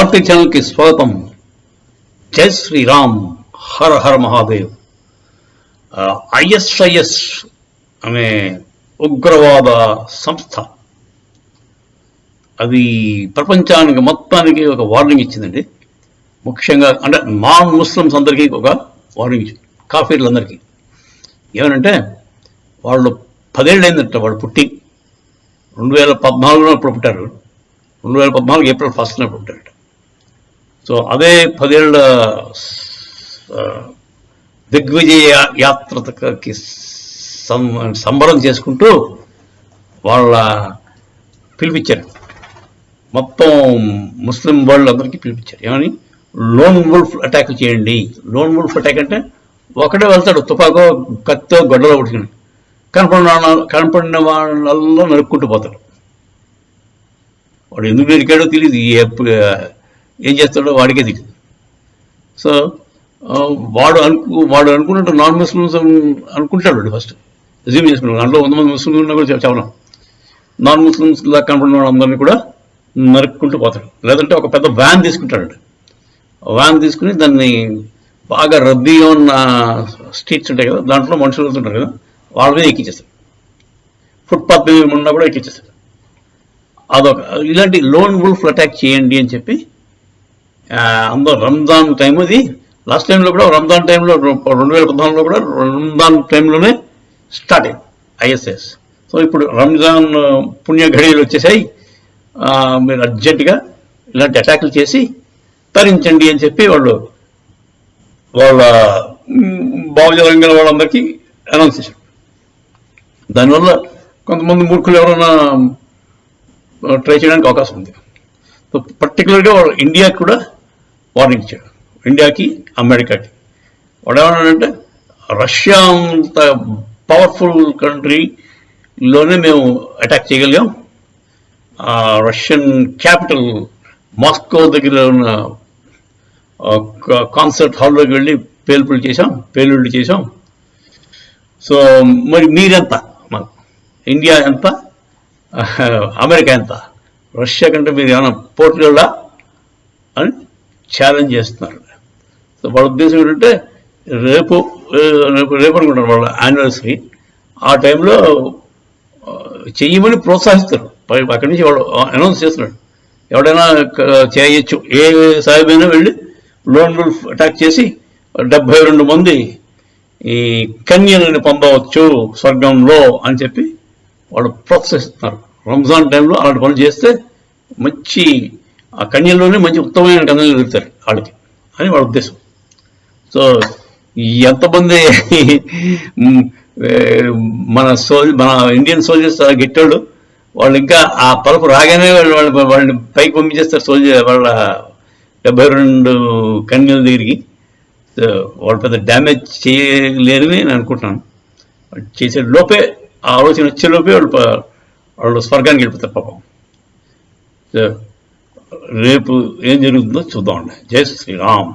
కార్తీక్ ఛానల్కి స్వాగతం. జై శ్రీరామ్, హర హర మహాదేవ్. ISIS అనే ఉగ్రవాద సంస్థ అది ప్రపంచానికి మొత్తానికి ఒక వార్నింగ్ ఇచ్చిందండి. ముఖ్యంగా అంటే నాన్ ముస్లిమ్స్ అందరికీ ఒక వార్నింగ్ ఇచ్చింది, కాఫీర్లందరికీ. ఏమనంటే వాళ్ళు 10 ఏళ్ళు అయిందంట వాళ్ళు పుట్టి. 2014లో ఇప్పుడు పుట్టారు. 2014 ఏప్రిల్ 1న పుట్టారట. సో అదే 10 ఏళ్ళ దిగ్విజయ యాత్రకి సంబరం చేసుకుంటూ వాళ్ళ పిలిపించారు. మొత్తం ముస్లిం వరల్డ్ అందరికీ పిలిపించారు. ఏమని? లోన్ వుల్ఫ్ అటాక్ చేయండి. లోన్ వుల్ఫ్ అటాక్ అంటే ఒకడే వెళ్తాడు, తుపాకో కత్తో గొడ్డలో ఉడికిన కనపడిన వాళ్ళల్లో నరుక్కుంటూ పోతాడు. వాడు ఎందుకు నరికాడో తెలియదు, ఏం చేస్తాడో వాడికే తెలియదు. సో వాడు అనుకున్నట్టు నాన్ ముస్లిమ్స్ అనుకుంటాడు. వాడు ఫస్ట్ అజ్యూమ్ చేసుకున్నాడు. దాంట్లో 100 మంది ముస్లింలు ఉన్నా కూడా చెప్పడం, నాన్ ముస్లిమ్స్ లా కనపడిన వాళ్ళందరినీ కూడా నరుక్కుంటూ పోతాడు. లేదంటే ఒక పెద్ద వ్యాన్ తీసుకుంటాడు. వ్యాన్ తీసుకుని దాన్ని బాగా రద్దీ ఉన్న స్ట్రీట్స్ ఉంటాయి కదా, దాంట్లో మనుషులు వెళ్తుంటారు కదా, వాళ్ళ మీద ఎక్కించేస్తాడు. ఫుట్పాత్ మీద ఉన్నా కూడా ఎక్కించేస్తాడు. అదొక ఇలాంటి లోన్ వుల్ఫ్ అటాక్ చేయండి అని చెప్పి అందరూ రంజాన్ టైం, అది లాస్ట్ టైంలో కూడా రంజాన్ టైంలో 2014లో కూడా రంజాన్ టైంలోనే స్టార్ట్ అయింది ISIS. సో ఇప్పుడు రంజాన్ పుణ్య ఘడియలు వచ్చేసాయి, మీరు అర్జెంటుగా ఇలాంటి అటాకులు చేసి తరించండి అని చెప్పి వాళ్ళ భావజాలంగా వాళ్ళందరికీ అనౌన్స్ చేశారు. దానివల్ల కొంతమంది మూర్ఖులు ఎవరైనా ట్రై చేయడానికి అవకాశం ఉంది. సో పర్టికులర్గా వాళ్ళు ఇండియాకి కూడా వార్నింగ్ ఇచ్చాడు, ఇండియాకి అమెరికాకి. వాడు ఏమన్నాడంటే, రష్యా అంత పవర్ఫుల్ కంట్రీలోనే మేము అటాక్ చేయగలిగాం. రష్యన్ క్యాపిటల్ మాస్కో దగ్గర ఉన్న కాన్సర్ట్ హాల్లోకి వెళ్ళి పేలుళ్ళు చేసాం. సో మరి మీరెంత, ఇండియా ఎంత, అమెరికా ఎంత, రష్యా కంటే మీరు ఏమైనా పోటీలా అని ఛాలెంజ్ చేస్తున్నారు. సో వాళ్ళ ఉద్దేశం ఏంటంటే రేపు అనుకుంటారు వాళ్ళ యానివర్సరీ, ఆ టైంలో చెయ్యమని ప్రోత్సహిస్తారు. అక్కడి నుంచి వాడు అనౌన్స్ చేస్తున్నాడు, ఎవడైనా చేయొచ్చు, ఏ సాహిబైనా వెళ్ళి లోన్ వుల్ఫ్ అటాక్ చేసి 72 మంది ఈ కన్యలను పొందవచ్చు స్వర్గంలో అని చెప్పి వాళ్ళు ప్రోత్సహిస్తున్నారు. రంజాన్ టైంలో అలాంటి పనులు చేస్తే మంచి ఆ కన్యల్లోనే మంచి ఉత్తమమైన కన్యలు దొరుకుతారు వాళ్ళకి అని వాళ్ళ ఉద్దేశం. సో ఎంతమంది మన ఇండియన్ సోల్జర్స్ గెట్టాడు, వాళ్ళు ఇంకా ఆ తలుపు రాగానే వాళ్ళని పైకి పంపించేస్తారు సోల్జర్, వాళ్ళ 72 కన్యల దగ్గరికి. వాళ్ళు పెద్ద డ్యామేజ్ చేయలేరని నేను అనుకుంటున్నాను. చేసే లోపే, ఆ ఆలోచన వచ్చే లోపే వాళ్ళు స్వర్గానికి వెళ్ళిపోతారు పాపం. రేపు ఏం జరుగుతుందో చూద్దామండి. జై శ్రీరామ్.